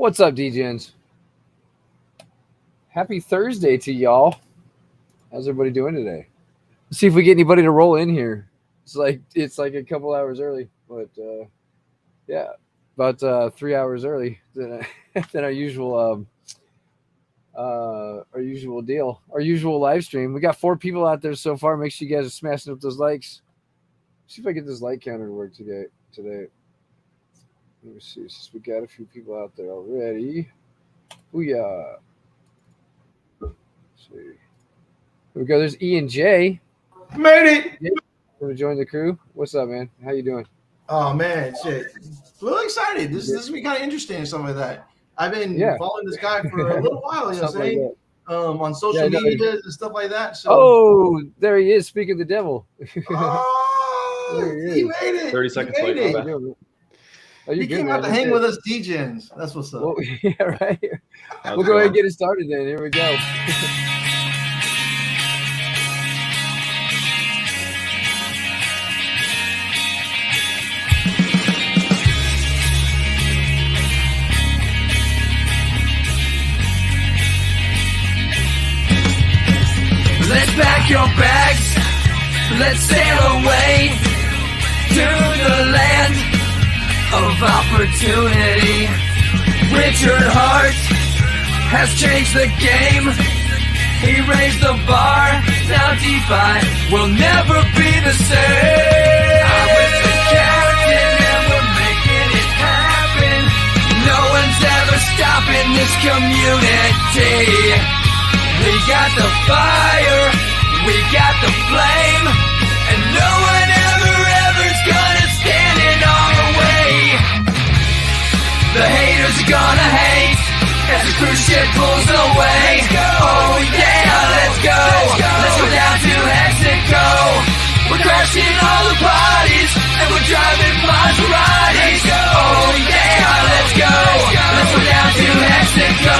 What's up, DJs? Happy Thursday to y'all. How's everybody doing today? Let's see if we get anybody to roll in here. It's like a couple hours early, but yeah, about 3 hours early than than our usual deal, our usual live stream. We got 4 people out there so far. Make sure you guys are smashing up those likes. See if I get this like counter to work today. Let me see. Since we got a few people out there already. Booyah. Let's see. Here we go. There's E and J. Made it. Want to join the crew? What's up, man? How you doing? Oh man, shit. Really excited. This is be kind of interesting and stuff like that. I've been following this guy for a little while, you know what I'm saying? On social media and stuff like that. So. There he is. Speaking of the devil. He made it. 30 seconds later. He came out to hang with us DJs. That's what's up. Well, yeah, right. We'll go ahead and get it started then. Here we go. Let's pack your bags. Let's sail away to the land of opportunity. Richard Hart has changed the game. He raised the bar. Now DeFi will never be the same. I'm with the captain and we're making it happen. No one's ever stopping this community. We got the fire, we got the flame, and no one ever's gonna stand in our way. The haters are gonna hate as the cruise ship pulls away. Oh yeah, let's go. Let's go down to Mexico. We're crashing all the parties and we're driving Maseratis. Oh yeah, let's go. Let's go down to Mexico.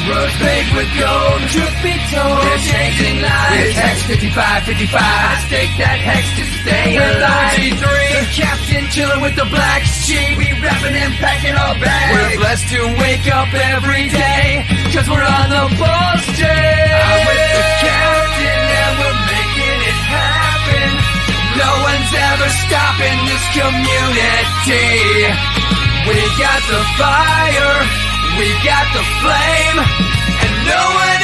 Roads paved with gold, truth be told, they're changing lives. Hex 5555, I stake that hex to stay alive. RG3, the captain chilling with the Blacksheep. We rapping and packing our bags. We're blessed to wake up every day, cause we're on the Pulsechain. I'm with the captain and we're making it happen. No one's ever stopping this community. We got the fire, we got the flame, and no one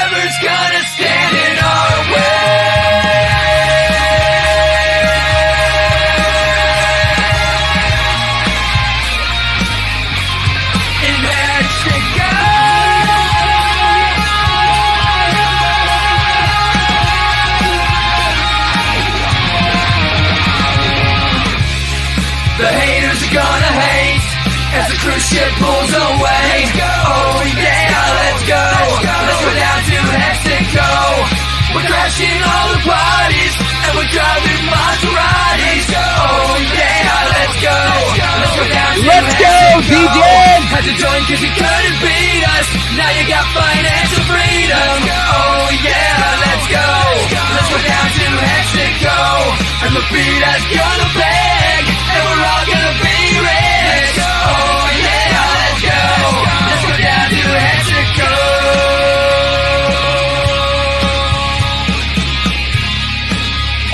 ever's gonna stand in our way. In Mexico, the haters are gonna hate as the cruise ship pulls away. Oh yeah, let's go. Let's go down to Mexico. We're crashing all the parties and we're driving Maseratis. Oh yeah, let's go. Let's go down to Mexico. DJ. Had to join cause you couldn't beat us. Now you got financial freedom. Oh yeah, let's go. Let's go down to Mexico. And the beat is gonna beg, and we're all gonna be rich. Oh yeah, let's go. Let's go down to Mexico.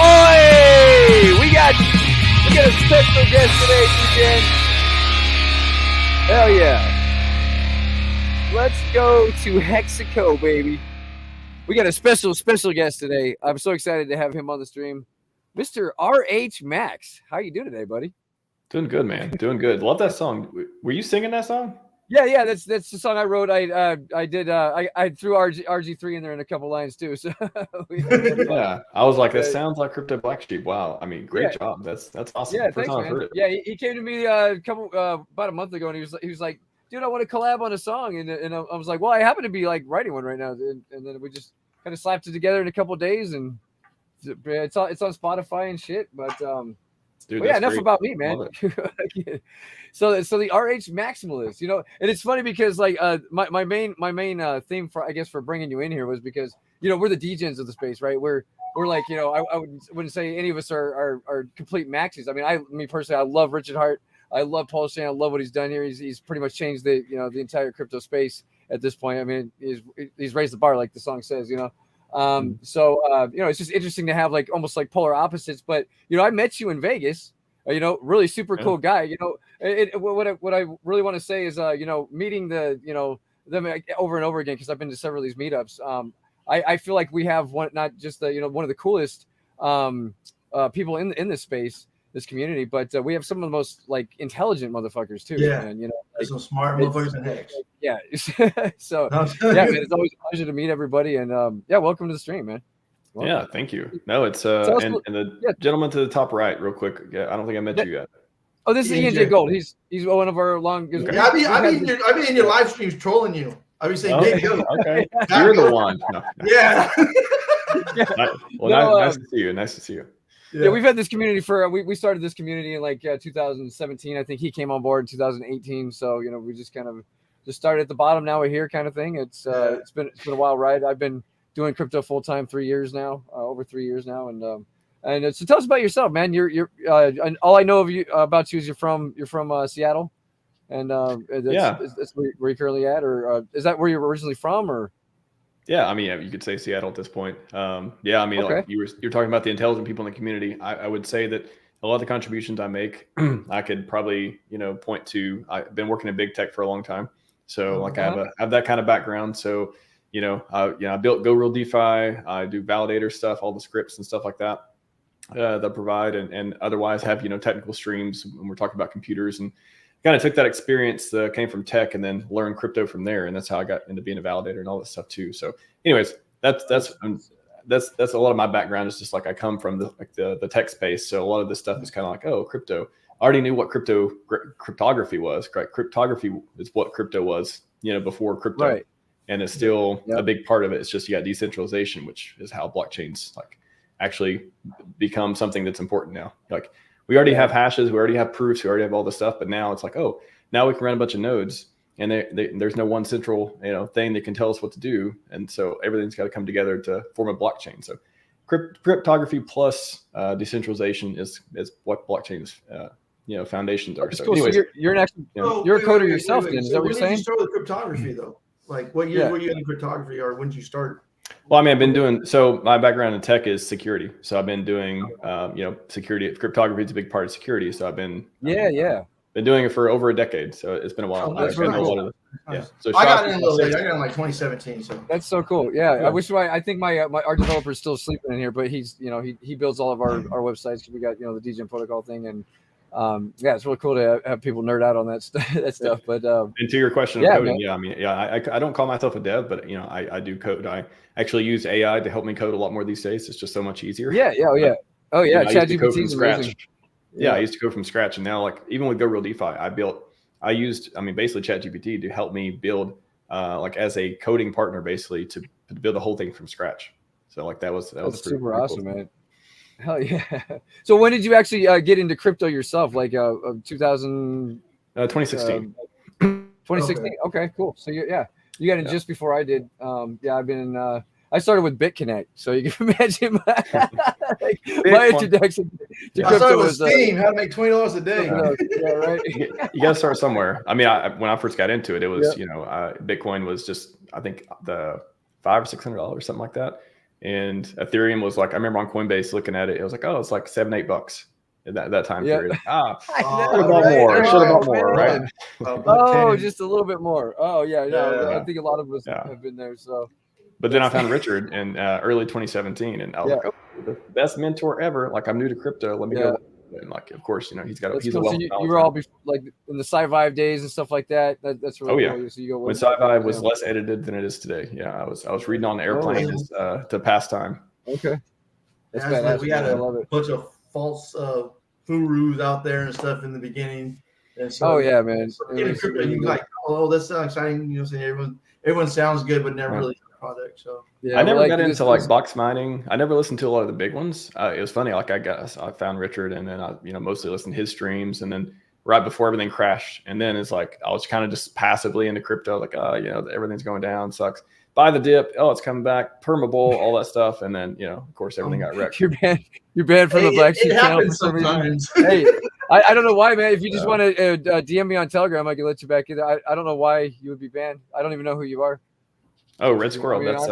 Oi! We got a special guest today, DJ. Hell yeah. Let's go to Mexico, baby. We got a special guest today. I'm so excited to have him on the stream. Mr. RH Max. How you doing today, buddy? Doing good, man. Doing good. Love that song. Were you singing that song? Yeah. That's the song I wrote. I threw RG3 in there in a couple lines too. So yeah, I was like, that sounds like Crypto Blacksheep. Wow. I mean, great job. That's awesome. Yeah, First thanks, time I've man. heard it. Yeah, he came to me about a month ago, and he was like, dude, I want to collab on a song, and I was like, well, I happen to be like writing one right now, and then we just kind of slapped it together in a couple of days, and it's on Spotify and shit, but Dude, well, yeah, enough great. about me, man. So the RH Maximalist, and it's funny because like my main theme for, I guess, for bringing you in here was because we're the DJs of the space, right? We're like, I wouldn't say any of us are complete maxis. I mean, me personally, I love Richard Hart. I love Pulsechain. I love what he's done here. He's pretty much changed the the entire crypto space at this point. I mean, he's raised the bar, like the song says. So it's just interesting to have like almost like polar opposites. But I met you in Vegas. Really super cool guy. What I really want to say is meeting them over and over again, because I've been to several of these meetups. I feel like we have not just one of the coolest people in this space, this community, but we have some of the most like intelligent motherfuckers too. Yeah, and some smart motherfuckers and heads. Yeah. So yeah, man, it's always a pleasure to meet everybody, and welcome to the stream, man. Welcome. Yeah, thank you. No, it's and the gentleman to the top right, real quick. Yeah, I don't think I met you yet. Oh, this is Ian J. Gold. He's one of our longest. Yeah, I've been in your live streams trolling you. I've been saying, okay. You're the one. No. Yeah. Nice to see you. Nice to see you. Yeah, we've had this community for we started this community in like 2017. I think he came on board in 2018. So we just kind of just started at the bottom. Now we're here, kind of thing. It's been a wild ride. I've been doing crypto full time 3 years now, over 3 years now, and so tell us about yourself, man. You're and all I know of you about you is you're from Seattle, and that's where you're currently at, or is that where you're originally from, or? Yeah, I mean, you could say Seattle at this point. Yeah, I mean, like you're talking about the intelligent people in the community. I would say that a lot of the contributions I make, I could probably point to. I've been working in big tech for a long time, so I have that kind of background. So I built Go Real DeFi. I do validator stuff, all the scripts and stuff like that that provide, and otherwise have technical streams when we're talking about computers, and kind of took that experience that came from tech and then learned crypto from there. And that's how I got into being a validator and all that stuff too. So anyways, that's a lot of my background. Is just like I come from the tech space. So a lot of this stuff is kind of like, oh, crypto. I already knew what cryptography was. Right? Cryptography is what crypto was, before crypto. Right. And it's still a big part of it. It's just you got decentralization, which is how blockchains like actually become something that's important now. Like we already have hashes, we already have proofs, we already have all this stuff, but now it's like, oh, now we can run a bunch of nodes, and there's no one central thing that can tell us what to do, and so everything's got to come together to form a blockchain. So cryptography plus decentralization is what blockchains foundations are. So, cool. Anyways, so you're an actual you're a coder yourself. Then is that what you're saying? When did you start with cryptography though? Like what year were you in cryptography, or when did you start? Well, I mean, I've been doing, so my background in tech is security. So I've been doing, security. Cryptography is a big part of security. So I've been, been doing it for over a decade. So it's been a while. That's really cool. So I got in a little late. I got in like 2017. So that's so cool. Yeah. I wish I think my art developer is still sleeping in here, but he's, he builds all of our websites. We got, the DGen protocol thing, and it's really cool to have people nerd out on that stuff. But and to your question of coding, I don't call myself a dev, but I do code. I actually use AI to help me code a lot more these days. It's just so much easier. ChatGPT from scratch. I used to code from scratch, and now like even with Go Real DeFi, I used basically ChatGPT to help me build like as a coding partner, basically to build the whole thing from scratch. So like that was super awesome, man. Hell yeah. So when did you actually get into crypto yourself? Like 2016. 2016. Okay, cool. So you got in just before I did. I've been I started with BitConnect, so you can imagine my introduction to crypto. I started with Steam, how to make $20 a day. Right. You got to start somewhere. I mean, when I first got into it, it was Bitcoin was just I think the $500 or $600, something like that. And Ethereum was like, I remember on Coinbase looking at it, it was like, oh, it's like $7-8 at that time period. Should have bought more, right? Just a little bit more. I think a lot of us have been there. So, but then I found Richard in early 2017, and I was like, oh, the best mentor ever. Like, I'm new to crypto. Let me go. And like, of course, he's got. He's cool. So you were all like in the Sci-Vive days and stuff like that. That's really cool. So you go when Sci-Vive was less edited than it is today. Yeah, I was reading on the airplane to pass time. Okay, that's like we had a bunch of false gurus out there and stuff in the beginning. And so, man. In crypto, you like, that sounds exciting. Saying everyone sounds good, but never really product. So I never got into like box mining. I never listened to a lot of the big ones. It was funny. Like I found Richard, and then I mostly listened to his streams, and then right before everything crashed, and then it's like I was kind of just passively into crypto, like everything's going down, sucks. Buy the dip, it's coming back, permabull, all that stuff, and then of course everything got wrecked. You're banned from the Blacksheep channel for some reason. Hey, I don't know why, man. If you just want to DM me on Telegram, I can let you back in. I don't know why you would be banned. I don't even know who you are. Oh, Red Squirrel. That's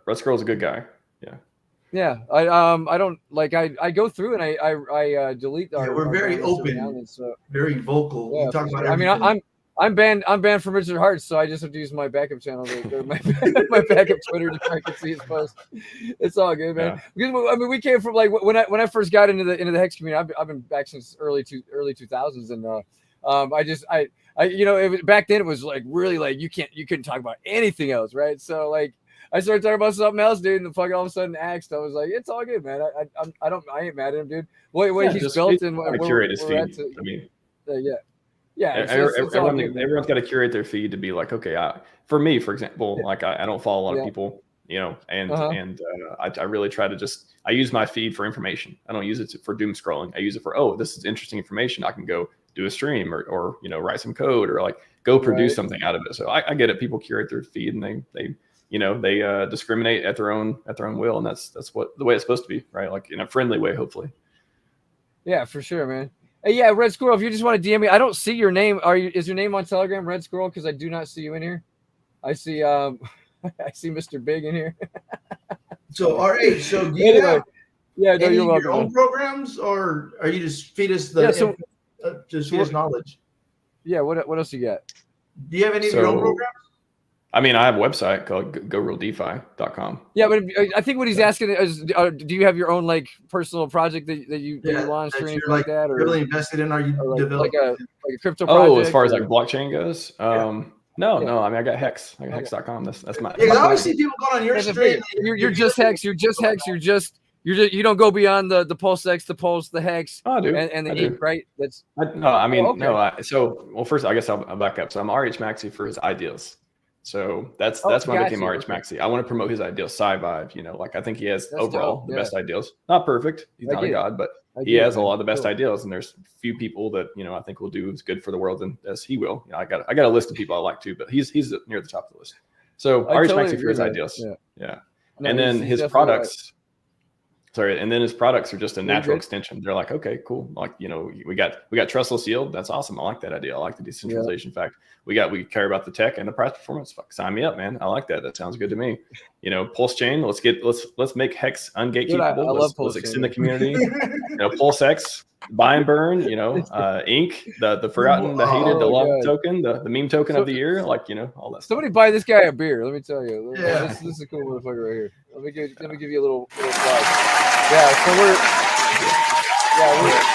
Red Squirrel's a good guy. Yeah. Yeah. I don't like. I go through and I delete. We're very open, very vocal. Yeah, we talk about everything. I mean, I'm banned from Richard Hart, so I just have to use my backup channel, my backup Twitter to try to see his post. It's all good, man. Yeah. Because I mean, we came from like when I first got into the hex community. I've been back since early 2000s, and back then it was like really like you couldn't talk about anything else, right? So like I started talking about something else, dude, and fucking all of a sudden axed. I was like, it's all good, man. I ain't mad at him, dude. Wait, he's built and curate his feed. I mean, yeah, everyone's got to curate their feed to be like, okay, for me, for example, like I don't follow a lot of people, and I really try to I use my feed for information. I don't use it for doom scrolling. I use it for, this is interesting information. I can go do a stream or write some code or like go produce something out of it. So I get it. People curate their feed and they discriminate at their own will, and that's the way it's supposed to be, right? Like in a friendly way, hopefully. Yeah, for sure, man. Yeah, Red Squirrel, if you just want to DM me, I don't see your name. Is your name on Telegram, Red Squirrel? Because I do not see you in here. I see I see Mr. Big in here. So RH, so do you have you're welcome, your own programs, or are you just feed us just feed us knowledge? Yeah, what else you got? Do you have any of your own programs? I mean, I have a website called GoRealDeFi.com. Yeah, but I think what he's asking is, do you have your own like personal project that you launched or anything like that, or really invested in? Are you developing like a crypto project? Oh, as far as like blockchain goes, no. I mean, I got Hex. I got Hex.com. That's my. Yeah, I always see people going on your stream. You're just Hex. You're just Hex. You don't go beyond the Pulsex, the Pulse, the Hex, and the ink, right? First, I guess I'll back up. So I'm RH Maxi for his ideas. So that's when I became RH Maxi. I want to promote his ideals, Sci-Vibe, like I think he has overall the best ideals. Not perfect. He's not a god, but he has a lot of the best ideals. And there's few people that, I think will do as good for the world as he will. I got a list of people I like too, but he's near the top of the list. So RH Maxi for his ideals. Yeah. No, and then his products. And then his products are just a natural extension. They're like, okay, cool. Like, we got trustless yield. That's awesome. I like that idea. I like the decentralization fact. We care about the tech and the price performance. Fuck, sign me up, man. I like that. That sounds good to me. Pulsechain. Let's make Hex ungate capable. Let's extend the community. Pulsex, buy and burn. Ink, the forgotten, the hated, the loved token, the meme token of the year. Like, all that stuff. Somebody buy this guy a beer. Let me tell you. Yeah. This is a cool motherfucker right here. Let me give you a little slide. Yeah, so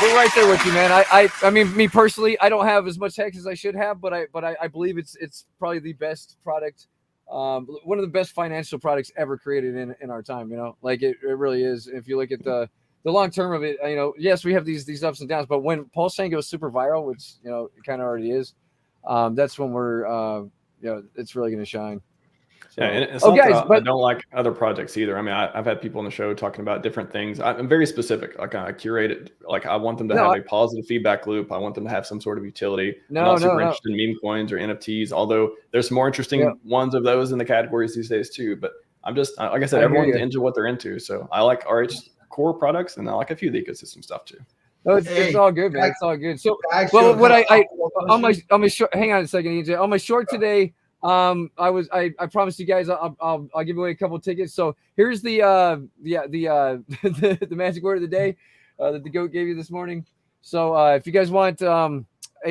we're right there with you, man. I mean, me personally, I don't have as much Hex as I should have, but I believe it's probably the best product, one of the best financial products ever created in our time. Like it really is. If you look at the long term of it, yes, we have these ups and downs, but when Pulsechain goes super viral, which it kind of already is, that's when we're it's really going to shine. So, and it's not that I don't like other projects either. I mean, I've had people on the show talking about different things. I'm very specific. Like I curate it. Like I want them to have a positive feedback loop. I want them to have some sort of utility. I'm not super interested in meme coins or NFTs, although there's some more interesting ones of those in the categories these days too. But I'm just, like I said, everyone's into what they're into. So I like RH core products and I like a few of the ecosystem stuff too. No, it's all good, man. It's all good. So, what I on my short, hang on a second, EJ. On my short today, I promised you guys I'll give away a couple of tickets. So here's the magic word of the day that the goat gave you this morning. So if you guys want a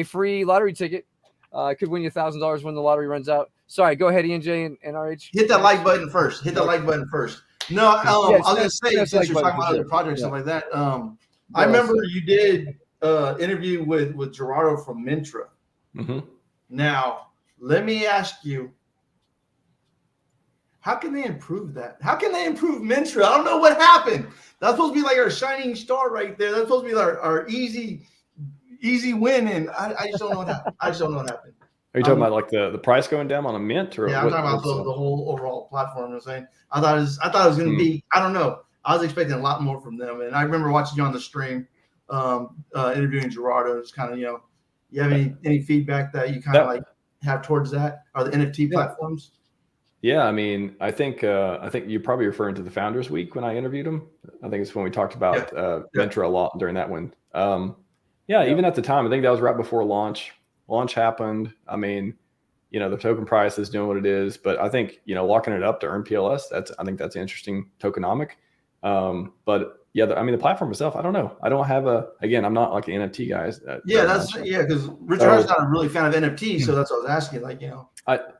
free lottery ticket, could win you $1,000 when the lottery runs out. Sorry, go ahead, EJ and RH. Hit that like button first. No, I was gonna say, since you're talking about other projects and stuff like that. I remember you did interview with Gerardo from Mintra. Mm-hmm. Now, let me ask you, how can they improve that? How can they improve Mintra? I don't know what happened. That's supposed to be like our shining star right there. That's supposed to be our easy win, and I just don't know what happened. Are you talking about like the price going down on a mint, or yeah? I'm talking about the whole overall platform. I'm saying I thought it was going to be. I don't know. I was expecting a lot more from them, and I remember watching you on the stream, interviewing Gerardo. It's kind of you have any feedback that you kind of like have towards that, or the NFT platforms? Yeah, I mean, I think you're probably referring to the Founders Week when I interviewed him. I think it's when we talked about Mintra a lot during that one. Yeah, even at the time, I think that was right before launch. Launch happened. I mean, the token price is doing what it is, but I think, locking it up to earn PLS, I think that's interesting tokenomic. But yeah, the platform itself, I don't know. I don't have again, I'm not like an NFT guy. Because Richard Hart's not a really fan of NFTs, so that's what I was asking.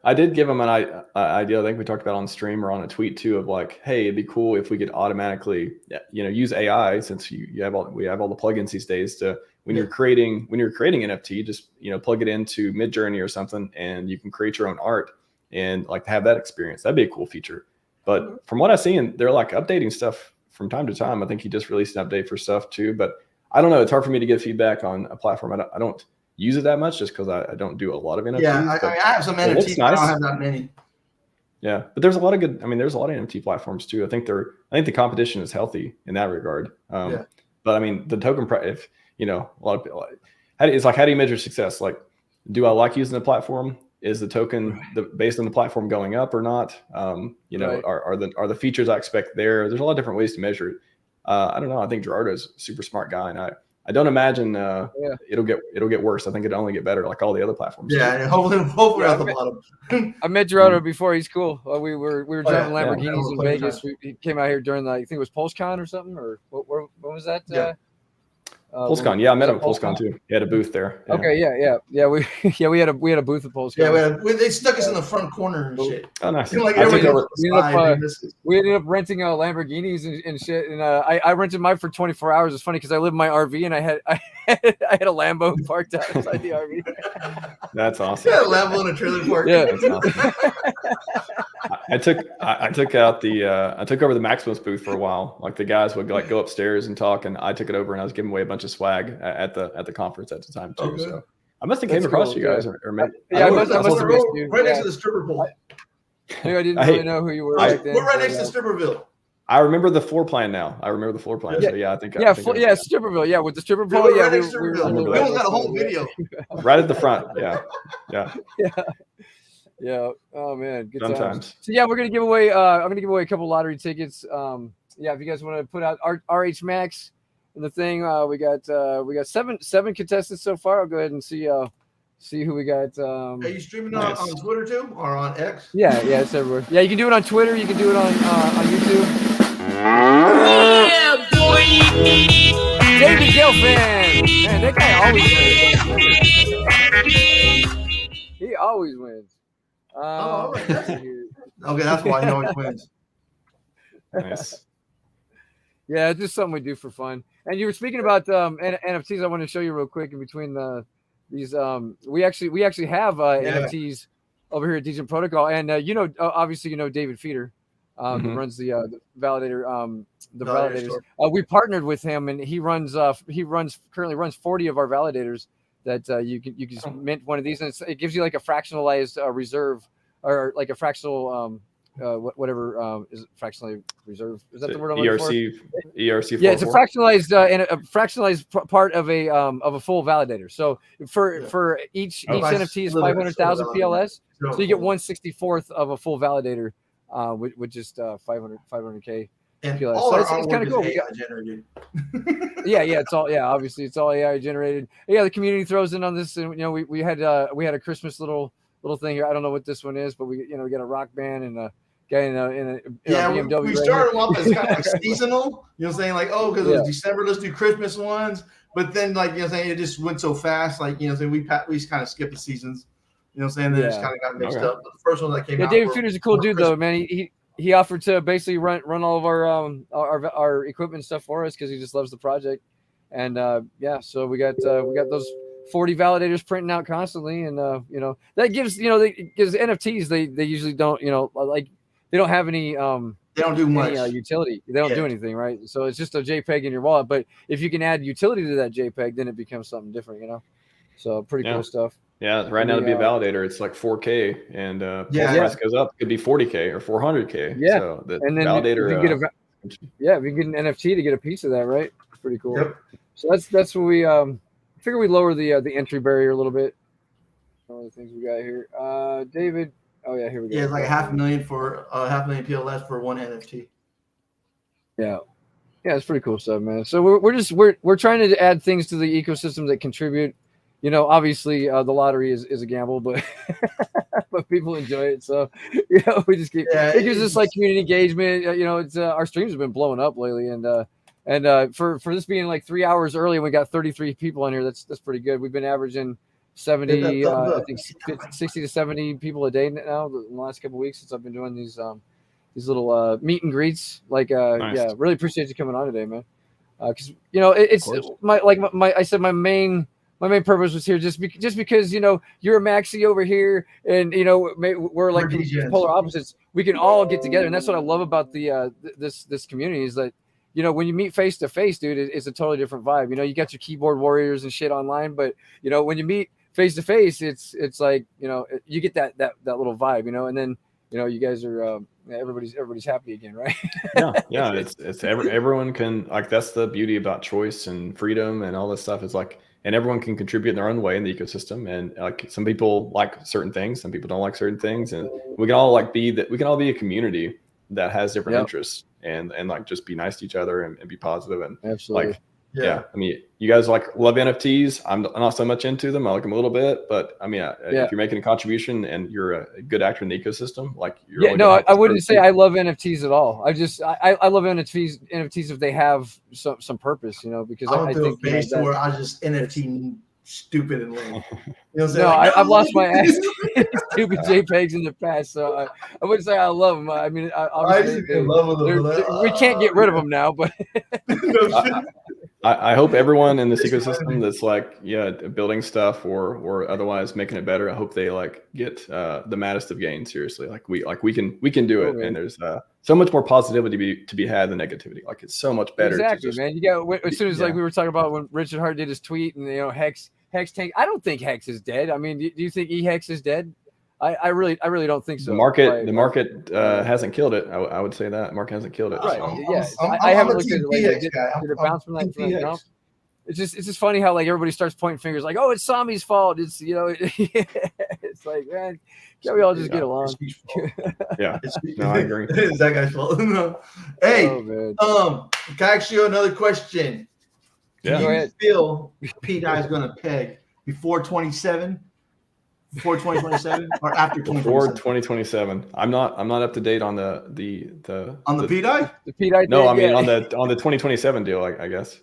I did give him an idea. I think we talked about on stream or on a tweet too, of like, hey, it'd be cool if we could automatically, use AI, since we have all the plugins these days, to when you're creating NFT, just plug it into Midjourney or something, and you can create your own art and like have that experience. That'd be a cool feature. But from what I've seen, they're like updating stuff from time to time. I think he just released an update for stuff too, but I don't know. It's hard for me to give feedback on a platform. I don't use it that much just because I don't do a lot of NFTs. Yeah, I have some NFTs. Nice. I don't have that many. Yeah, but there's a lot of good. There's a lot of NFT platforms too. I think the competition is healthy in that regard. But the token price, if a lot of people, it's like, how do you measure success? Like, do I like using the platform? Is the token based on the platform going up or not? Right. Are the features I expect there? There's a lot of different ways to measure it. I don't know. I think Gerardo's a super smart guy, and I don't imagine it'll get worse. I think it'll only get better, like all the other platforms. Yeah, and hopefully at the bottom. I met Gerardo before. He's cool. We were driving Lamborghinis in Vegas. He came out here during I think it was Pulsechain or something, or what was that? Yeah. Pulsechain, I met him at Pulsechain too. He had a booth there. Yeah. Okay, yeah. We had a booth at Pulsechain. Yeah, they stuck us in the front corner and shit. Oh, nice. We ended up renting Lamborghinis and shit, and I rented mine for 24 hours. It's funny because I live in my RV and I had a Lambo parked outside the RV. That's awesome. Yeah, a Lambo in a trailer park. Yeah, that's awesome. I took over the Maximus booth for a while. Like the guys would like go upstairs and talk, and I took it over and I was giving away a bunch of swag at the conference at the time too. Okay. So I must have came across you guys, or maybe I must have missed you. Right next to the stripper pole. I didn't really know who you were. We're right next to Stripperville. I remember the floor plan now. So yeah, I think Stripperville. Yeah, with the stripper pole. Yeah, we almost got a whole video. Right at the front. Yeah. Yeah. Oh man, good sometimes. Times. So yeah, we're gonna give away. I'm gonna give away a couple lottery tickets. If you guys want to put out RH Max and the thing, we got seven contestants so far. I'll go ahead and see who we got. Are you streaming on Twitter too, or on X? Yeah, it's everywhere. Yeah, you can do it on Twitter. You can do it on YouTube. Yeah, boy. David Gelfand. Man, that guy always wins. He always wins. Okay, that's why he always wins. Nice. Yeah, it's just something we do for fun. And you were speaking about NFTs. I want to show you real quick in between these. We actually have NFTs over here at Decent Protocol, and obviously David Feeder, who runs the validator, the validators. We partnered with him, and he currently runs 40 of our validators. That you can just mint one of these, and it gives you like a fractionalized reserve, or like a fractional whatever is it, fractionally reserve? Is that the word I'm looking for? ERC. Yeah, it's a fractionalized part of a full validator. So for each NFT is 500,000 PLS, so you get 1/64th of a full validator, with just 500K. And PLS. all So our it's kind of cool. AI generated. Obviously it's all AI generated. Yeah, the community throws in on this, and we had a Christmas little thing here. I don't know what this one is, but we got a rock band and a guy in a BMW. We started off as kind of like seasonal. Saying like, because it was December, let's do Christmas ones. But then saying it just went so fast. Like saying we kind of skipped the seasons. Saying they just kind of got mixed up. But the first one that came out. David Feeder's a cool dude though, man. He offered to basically run all of our equipment stuff for us because he just loves the project, and so we got those 40 validators printing out constantly, and that gives because NFTs they usually don't they don't have any they don't do much utility, they don't do anything, right? So it's just a JPEG in your wallet, but if you can add utility to that JPEG, then it becomes something different, So pretty cool stuff. Yeah, right now to be a validator, it's like 4K, and price goes up. It could be 40K or 400K. Yeah, so the and then validator. If you get an NFT to get a piece of that, right? It's pretty cool. Yep. So that's what we figure we lower the entry barrier a little bit. All the things we got here, David. Oh yeah, here we go. Yeah, it's like $500,000 for $500,000 PLS for one NFT. Yeah. Yeah, it's pretty cool stuff, man. So we're trying to add things to the ecosystem that contribute. You know, obviously the lottery is a gamble, but but people enjoy it. So you know, we just keep it gives us like community engagement. You know, it's our streams have been blowing up lately, and for this being like 3 hours early, we got 33 people in here. That's pretty good. We've been averaging 70, I think 60 to 70 people a day now in the last couple of weeks since I've been doing these little meet and greets. Like Nice. Yeah, really appreciate you coming on today, man. Because you know it's my main purpose was here just because you know you're a maxi over here, and you know we're like polar opposites. We can all get together, and that's what I love about the this community is that you know when you meet face to face, dude, it's a totally different vibe. You know, you got your keyboard warriors and shit online, but you know when you meet face to face, it's like you know you get that little vibe, you know, and then you know you guys are everybody's happy again, right? yeah. It's everyone can like that's the beauty about choice and freedom and all this stuff. Is like. And everyone can contribute in their own way in the ecosystem. And like some people like certain things, some people don't like certain things, and we can all be a community that has different interests and like just be nice to each other and be positive and absolutely. Like yeah. I mean, you guys like love NFTs. I'm not so much into them. I like them a little bit, but I mean, if you're making a contribution and you're a good actor in the ecosystem, like you're I wouldn't say I love NFTs at all. I love NFTs if they have some purpose, you know, because I think where I just NFT stupid and lame. You know what I'm saying? No, I've lost my ass stupid JPEGs in the past, so I wouldn't say I love them. I mean, obviously we can't get rid of them now, but. I hope everyone in this ecosystem that's like building stuff or otherwise making it better. I hope they like get the maddest of gains seriously. Like we can do it, and there's so much more positivity to be had than negativity. Like it's so much better. Exactly, man. You got as soon as like we were talking about when Richard Hart did his tweet and you know Hex tank. I don't think Hex is dead. I mean, do you think Hex is dead? I really don't think so. The market hasn't killed it. I would say that market hasn't killed it. Right. So. I haven't looked at it. Like, did it bounce from that jump? It's just funny how like everybody starts pointing fingers like, oh, it's Sami's fault. It's you know, it's like man, can't we all just get along? Yeah. No, I agree. It's that guy's fault. No. Hey, can I ask you another question? Yeah. Do you feel P-Dye is going to peg before 2027? Before 2027 or after 2027? Before 2027. I'm not up to date on the P-Dye? The P-Dye. No, I mean on the 2027 deal, I guess.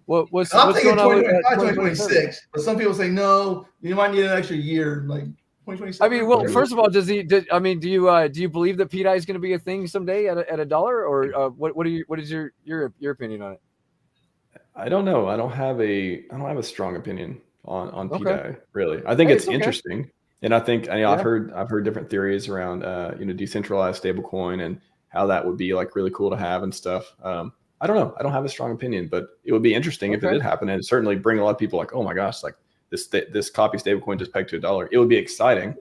What's going on with 2026? But some people say no, you might need an extra year, like 2027. I mean, well, first of all, do you believe that P-Dye is going to be a thing someday at $1, or what is your opinion on it? I don't know. I don't have a strong opinion on P-Dye, really. I think it's interesting, and I think I've heard different theories around decentralized stablecoin and how that would be like really cool to have and stuff. I don't know. I don't have a strong opinion, but it would be interesting if it did happen, and it'd certainly bring a lot of people like, oh my gosh, like this copy stablecoin just pegged to $1. It would be exciting.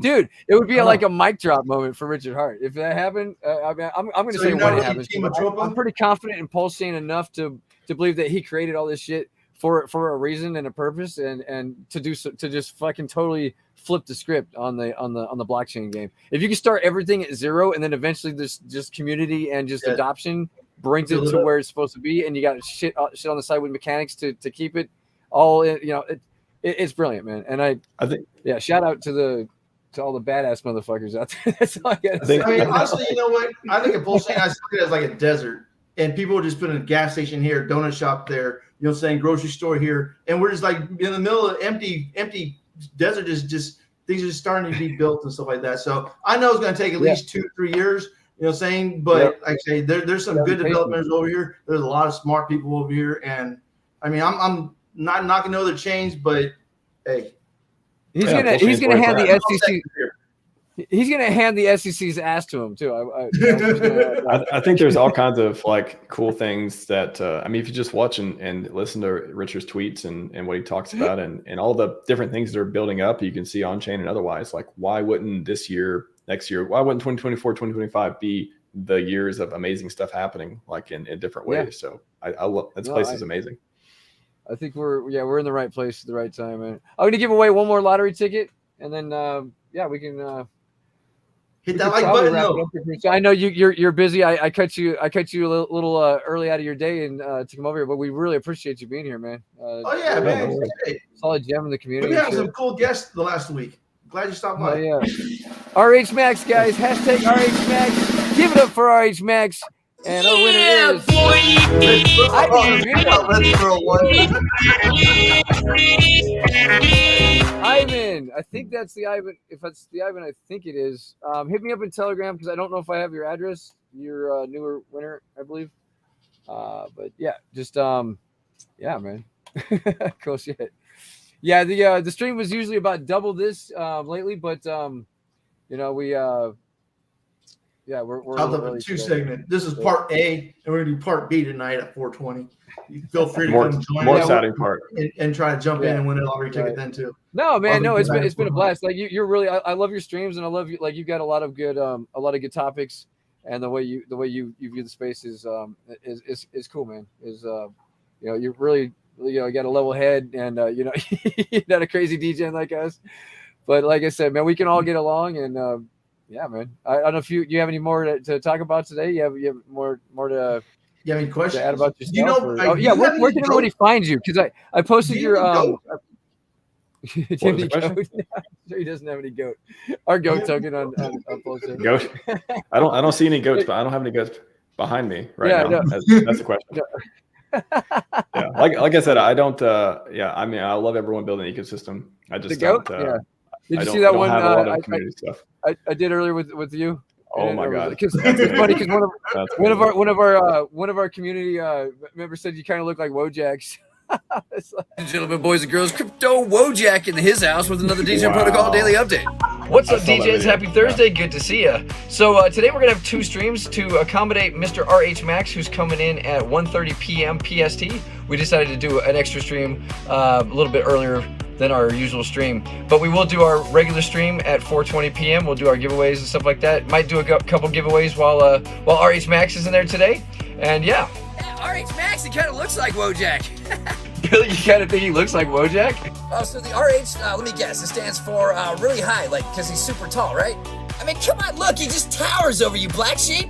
Dude, it would be like a mic drop moment for Richard Hart if that happened. I'm going to say when it happens. I'm pretty confident in Pulsechain enough to believe that he created all this shit for a reason and a purpose, and to just fucking totally flip the script on the blockchain game. If you can start everything at zero and then eventually this just community and just adoption brings it to where it's supposed to be, and you got shit on the side with mechanics to keep it all in, you know, it's brilliant, man. And I think shout out to all the badass motherfuckers out there. That's all I got to say. I mean, honestly, you know what? I think a Pulsechain, I see it as like a desert, and people just put in a gas station here, donut shop there, you know, saying grocery store here, and we're just like in the middle of empty desert. Just things are just starting to be built and stuff like that. So I know it's going to take at least 2-3 years. You know what I'm saying? But like I say, there's some good developers over here. There's a lot of smart people over here. And I mean, I'm not knocking no other chains, but hey. He's gonna hand the SEC. He's gonna hand the SEC's ass to him too. I think there's all kinds of like cool things that I mean, if you just watch and listen to Richard's tweets and what he talks about and all the different things that are building up, you can see on chain and otherwise. Like, why wouldn't this year, next year, why wouldn't 2024, 2025 be the years of amazing stuff happening like in different ways? Yeah. So I love this place is amazing. I think we're in the right place at the right time, man. I'm gonna give away one more lottery ticket, and then we can Hit that like button. So I know you're busy. I cut you a little early out of your day and to come over here, but we really appreciate you being here, man. Oh yeah, man. Hey. Solid gem in the community. We had some cool guests the last week. Glad you stopped by. Yeah. RH Max, guys. Hashtag RH Max. Give it up for RH Max. And our winner is Ivan. I think that's the Ivan. If that's the Ivan, I think it is. Hit me up in Telegram because I don't know if I have your address. You're a newer winner, I believe. But yeah, just yeah, man. Cool shit. Yeah, the stream was usually about double this lately, but you know, we yeah, we're really two segment. This is part A, and we're gonna do part B tonight at 4:20. You feel free to come join. More exciting part, and try to jump in and win a lottery ticket then too. No, man, no, it's been a blast. Like you're really, I love your streams, and I love you. Like you've got a lot of good topics, and the way you view the space is cool, man. You know, you're really, you know, you got a level head, and you know, you're not a crazy DJ like us. But like I said, man, we can all get along, and yeah, man. I don't know if you have any more to talk about today. You have more to. You have any questions to add about yourself? You know, yeah. Where can everybody find you? Because I posted your Jimmy goat. Sure, he doesn't have any goat. Our goat token on Pulsechain. Goat. I don't see any goats, but I don't have any goats behind me now. No. That's the question. No. Yeah, like I said, I don't. Yeah, I mean, I love everyone building an ecosystem. I just the goat. Yeah. Did you see that one? I did earlier with you. Oh my god! Because it's funny because one of our community members said you kind of look like Wojaks. Ladies and gentlemen, boys and girls, Crypto Wojak in his house with another DJ Protocol Daily Update. What's up, DJs? Happy Thursday. Good to see you. So today we're going to have two streams to accommodate Mr. RH Max, who's coming in at 1:30 p.m. PST. We decided to do an extra stream a little bit earlier than our usual stream. But we will do our regular stream at 4:20 p.m. We'll do our giveaways and stuff like that. Might do a couple giveaways while RH Max is in there today. And yeah. RH Max, he kind of looks like Wojak. Really? You kind of think he looks like Wojak? So the RH, let me guess, it stands for really high, like, because he's super tall, right? I mean, come on, look, he just towers over you, Blacksheep.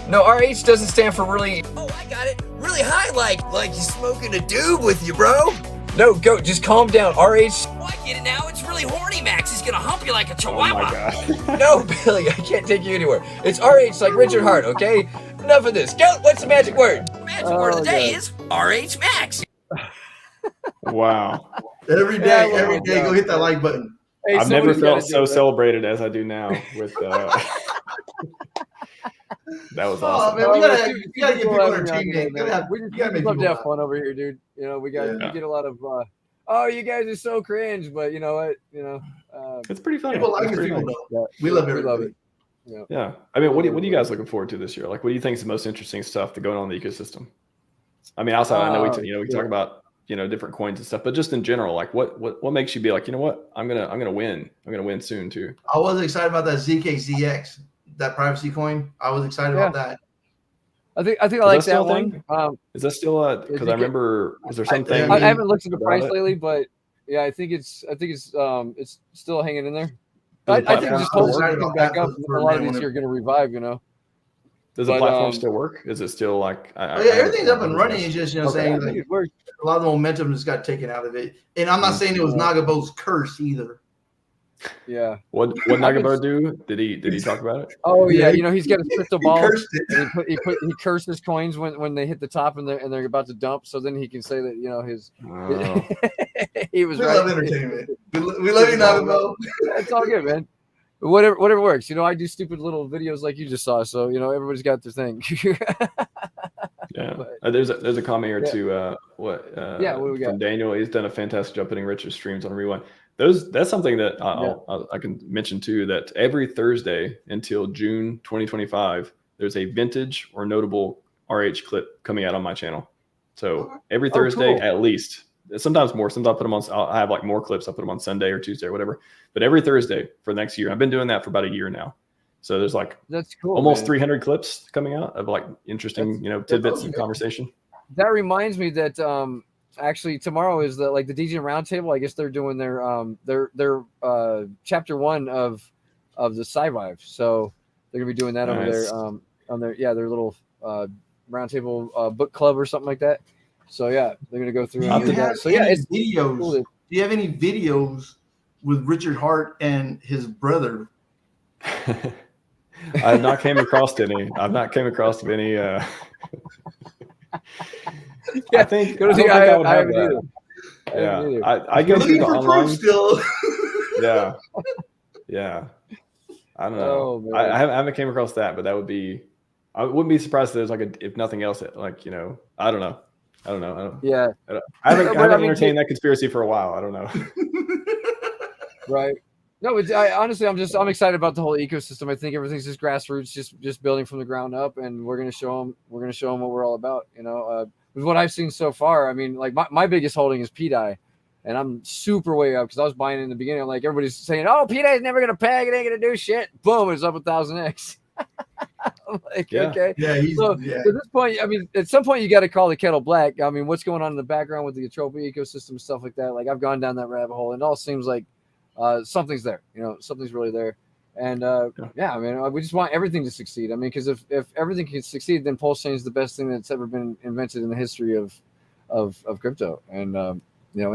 No, RH doesn't stand for really... Oh, I got it. Really high, like you're smoking a doob with you, bro. No, go, just calm down, RH. Oh, I get it now. It's really horny, Max. He's gonna hump you like a chihuahua. Oh my god. No, Billy, I can't take you anywhere. It's RH like Richard Hart, okay? Enough of this. Go, what's the magic word? The magic word of the day is RH Max. Wow. Every day, go hit that like button. Hey, I've never felt so celebrated as I do now with that was awesome. Man, we gotta get people entertainment. We love to have fun over here, dude. You know, we get a lot of oh, you guys are so cringe, but you know what? You know, it's pretty fun. People like it. We love it. We love it. Yeah. I mean, what are you guys looking forward to this year? Like, what do you think is the most interesting stuff to going on in the ecosystem? I mean, outside, I know we talk about different coins and stuff, but just in general, like what makes you be like, you know what, I'm gonna win. I'm gonna win soon too. I was excited about that ZKZX, that privacy coin. I was excited about that. I think I like that one. Is that still because I remember, is there something? I haven't looked at the price lately, but yeah, I think it's still hanging in there. I think just hold back up. A lot of these are going to revive, you know. Does the platform still work? Is it still like? Everything's up and running. It's just saying like, a lot of the momentum just got taken out of it. And I'm not saying it was Nagabo's curse either. Yeah. What Nagabo do? Did he talk about it? Oh yeah, he's got a crystal ball. He curses coins when they hit the top and they're about to dump. So then he can say that his. He was. We love entertainment. We love you, Nagabo. It's all good, man. Whatever works. I do stupid little videos like you just saw. So everybody's got their thing. Yeah. There's a comment here too. What do we got? From Daniel. He's done a fantastic job putting Richard's streams on Rewind. That's something that I can mention too, that every Thursday until June 2025, there's a vintage or notable RH clip coming out on my channel. So every Thursday, at least, sometimes more, sometimes I put them on, I have like more clips. I put them on Sunday or Tuesday or whatever, but every Thursday for the next year. I've been doing that for about a year now. So there's like that's cool, almost 300 clips coming out of like interesting, tidbits and conversation. That reminds me that, actually, tomorrow is the DJ Roundtable. I guess they're doing their chapter 1 of of the Sci-Vive. So they're gonna be doing that over there on their little roundtable book club or something like that. So yeah, they're gonna go through and do that. So yeah, it's videos. Cool. Do you have any videos with Richard Hart and his brother? I've not came across any. I think go to the I would have haven't that. either. Yeah, I go through the online. Still. Yeah. I don't know. Oh, I haven't came across that, but that would be. I wouldn't be surprised if there's like if nothing else, like I don't know. Yeah, I haven't entertained that conspiracy for a while. I don't know. Right. No, honestly, I'm excited about the whole ecosystem. I think everything's just grassroots, just building from the ground up, and we're gonna show them what we're all about. With what I've seen so far, I mean, like my biggest holding is PDI, and I'm super way up because I was buying in the beginning. I'm like, everybody's saying, "Oh, PDI is never gonna peg, it ain't gonna do shit." Boom, it's up 1,000x. I'm like, okay. Yeah. So at this point, I mean, at some point you got to call the kettle black. I mean, what's going on in the background with the Atropia ecosystem, stuff like that? Like I've gone down that rabbit hole, and it all seems like something's there. Something's really there. And I mean, we just want everything to succeed. I mean, because if everything can succeed, then Pulsechain is the best thing that's ever been invented in the history of crypto. And and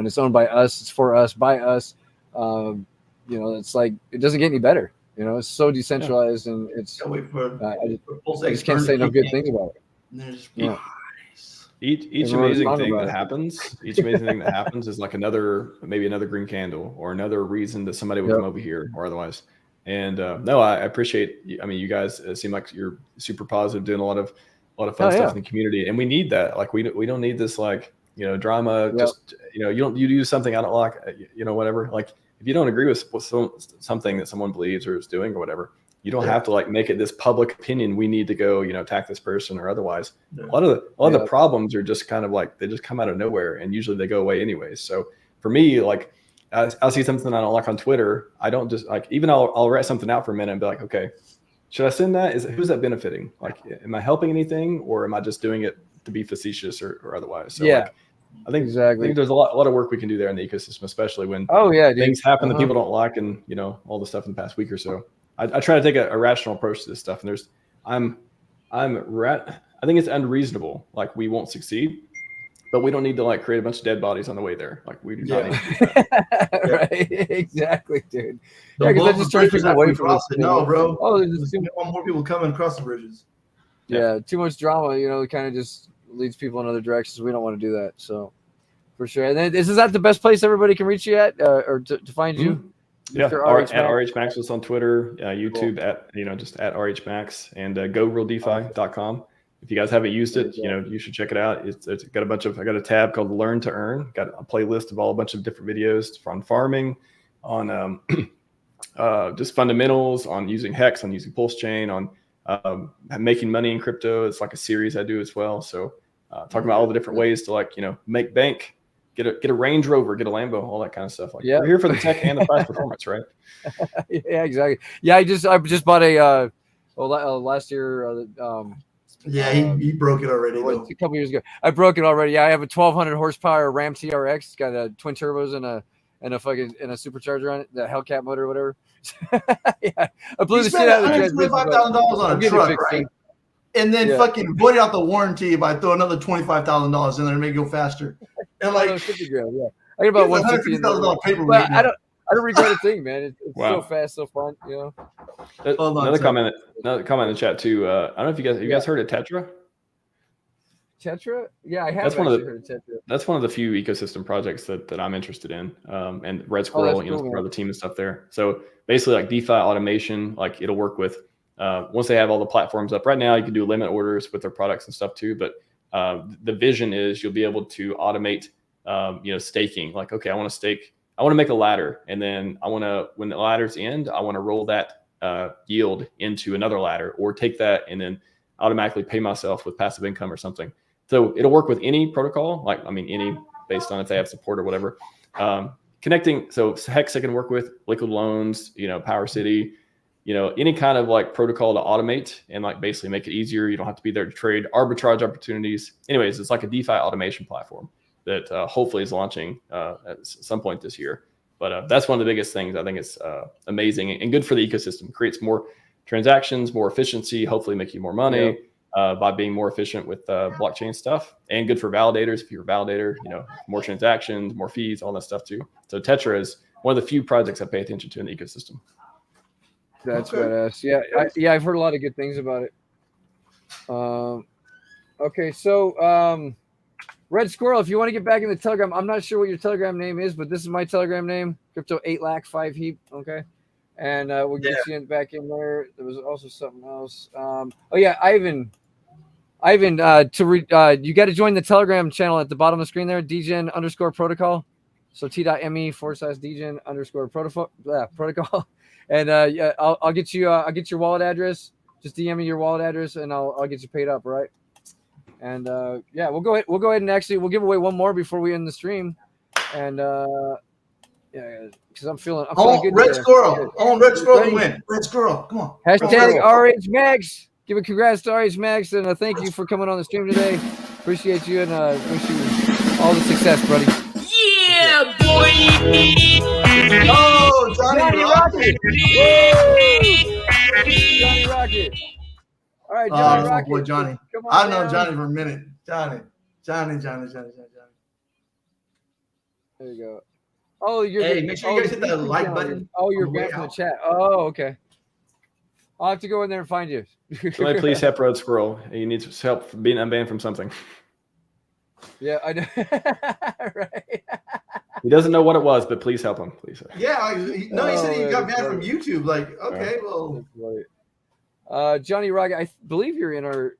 it's owned by us. It's for us, by us. It's like it doesn't get any better. It's so decentralized, and it's. I just can't say no good things about it. Each amazing thing that happens, is like maybe another green candle or another reason that somebody would come over here or otherwise. And no, I appreciate. I mean, you guys seem like you're super positive, doing a lot of fun stuff in the community, and we need that. Like we don't need this drama. Just you do something I don't like, whatever. Like if you don't agree with something that someone believes or is doing or whatever, you don't have to make it this public opinion. We need to go, attack this person or otherwise. A lot of the problems are just kind of like they just come out of nowhere, and usually they go away anyways. So for me, like I'll see something I don't like on Twitter. I don't just even I'll write something out for a minute and be like, okay, should I send that? Who's that benefiting? Like, am I helping anything, or am I just doing it to be facetious or otherwise? So I think there's a lot of work we can do there in the ecosystem, especially when things happen that people don't like, and all the stuff in the past week or so. I try to take a rational approach to this stuff, and I think it's unreasonable. Like we won't succeed, but we don't need to create a bunch of dead bodies on the way there. Like we do not need to do that. Right, exactly, dude. Yeah, because that just turns people away from it. No, bro. Oh, there's more people coming across the bridges. Yeah, too much drama. It kind of just leads people in other directions. We don't want to do that. So, for sure. And then, is that the best place everybody can reach you at, or to find you? Yeah, at RHMax was on Twitter, YouTube at just at RHMax, and GoRealDeFi.com. If you guys haven't used it, you should check it out. It's got I got a tab called Learn to Earn. Got a playlist of a bunch of different videos on farming, on just fundamentals, on using Hex, on using Pulsechain, on making money in crypto. It's like a series I do as well. So talking about all the different ways to make bank. Get a Range Rover, get a Lambo, all that kind of stuff. We're here for the tech and the price performance, right? Yeah, exactly. Yeah, I just bought a last year. He broke it already. A couple years ago, I broke it already. Yeah, I have a 1,200 horsepower Ram TRX. It's got twin turbos and a supercharger on it, the Hellcat motor or whatever. Yeah, I blew the shit out of the transmission. $25,000 on a truck, right? And then fucking voided out the warranty by throwing another $25,000 in there to make it go faster. And $50,000, I get about $150,000 paper. But I don't regret a thing, man. It's so fast, so fun. Another comment in the chat too. I don't know if you guys heard of Tetra. Tetra? Yeah, I have heard of Tetra. That's one of the few ecosystem projects that I'm interested in. And Red Squirrel, is part of the team and stuff there. So basically, like DeFi automation, it'll work with. Once they have all the platforms up, right now you can do limit orders with their products and stuff too. But the vision is you'll be able to automate, staking. Like, okay, I want to make a ladder, and then when the ladders end, I want to roll that yield into another ladder, or take that and then automatically pay myself with passive income or something. So it'll work with any protocol, any based on if they have support or whatever. Connecting, so Hex I can work with, Liquid Loans, Power City. Any kind of protocol to automate and basically make it easier. You don't have to be there to trade, arbitrage opportunities. Anyways, it's like a DeFi automation platform that hopefully is launching at some point this year. But that's one of the biggest things. I think it's amazing and good for the ecosystem. Creates more transactions, more efficiency, hopefully make you more money by being more efficient with blockchain stuff, and good for validators. If you're a validator, more transactions, more fees, all that stuff too. So Tetra is one of the few projects I pay attention to in the ecosystem. That's badass. Yeah, I've heard a lot of good things about it. Okay, so Red Squirrel, if you want to get back in the Telegram, I'm not sure what your Telegram name is, but this is my Telegram name, Crypto 8 lakh 5 heap. Okay, and we'll get you back in there. There was also something else. Ivan, you got to join the Telegram channel at the bottom of the screen there, dgen_protocol. So t.me/dgen_protocol. And I'll get you. I'll get your wallet address. Just DM me your wallet address, and I'll get you paid up. All right. And we'll go ahead. We'll go ahead and we'll give away one more before we end the stream. And because I'm feeling good. Red Squirrel. Red Squirrel to win. Red Squirrel. Come on. Hashtag RH Max. Give a congrats to RH Max, and thank you for coming on the stream today. Appreciate you, and wish you all the success, buddy. Yeah, boy. Oh, Johnny Rocket. Johnny Rocket. All right, Johnny Rocket. Boy, Johnny. Come on, I've known Johnny for a minute. Johnny. There you go. Oh, make sure you guys hit that like button. Oh, you're banned from the chat. Oh, okay. I'll have to go in there and find you. Somebody please help Red Squirrel. He needs help from being unbanned from something. Yeah, I know. Right. He doesn't know what it was, but please help him. Please. Yeah, he said he got banned from YouTube. Like, okay, well. Johnny Rocket, I believe you're in our.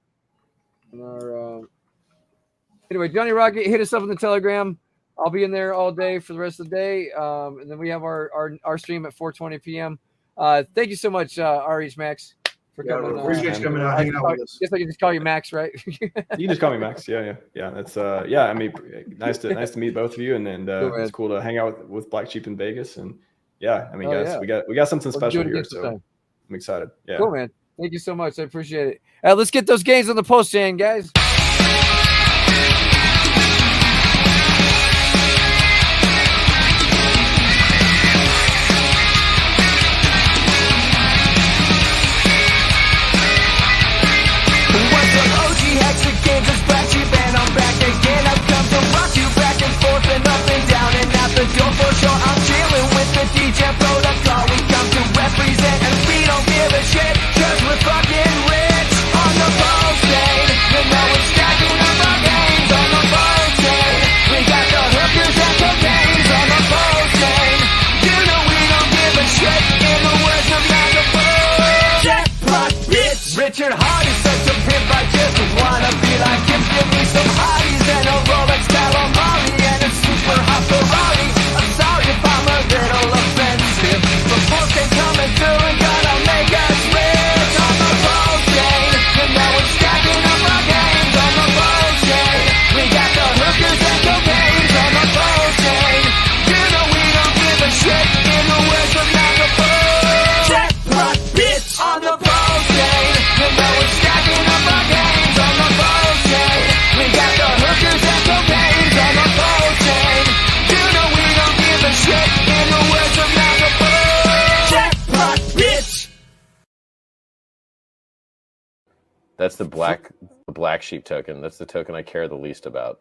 Anyway, Johnny Rocket, hit us up on the Telegram. I'll be in there all day for the rest of the day, and then we have our stream at 4:20 p.m. Thank you so much, RH Max, for coming. Appreciate you coming out, hanging out with us. Guess I can just call you Max, right? You can just call me Max. Yeah. That's I mean, nice to meet both of you, and cool, it's cool to hang out with Blacksheep in Vegas, and I mean, guys, we got something special here, so I'm excited. Yeah, cool, man. Thank you so much. I appreciate it. Let's get those gains on the Pulsechain, guys. Door for sure, I'm chilling with the DJ protocol. We come to represent and we don't give a shit, cause we're fucking rich on the Pulsechain. You know we're stacking up our gains on the Pulsechain. We got the hookers and cocaines on the Pulsechain. You know we don't give a shit, in the words of Magapole. Jackpot, bitch! Richard Hardy said to pimp, I just wanna be like him. Give me some hotties and a Rolex Calamari and a super hot Ferrari. If I'm a little offensive, but Pulsechain coming through and gonna make us rich on the Pulsechain. And now we're stacking up our gains on the Pulsechain. We got the hookers and cocaines on the Pulsechain. You know we don't give a shit, in the words of Magapole. Jackpot, bitch, on the Pulsechain. And now we're stacking up our gains on the Pulsechain. We got the hookers and cocaines on the Pulsechain. You know we don't give a shit, in the words of Magapole. Jackpot, bitch. That's the Blacksheep token. That's the token I care the least about.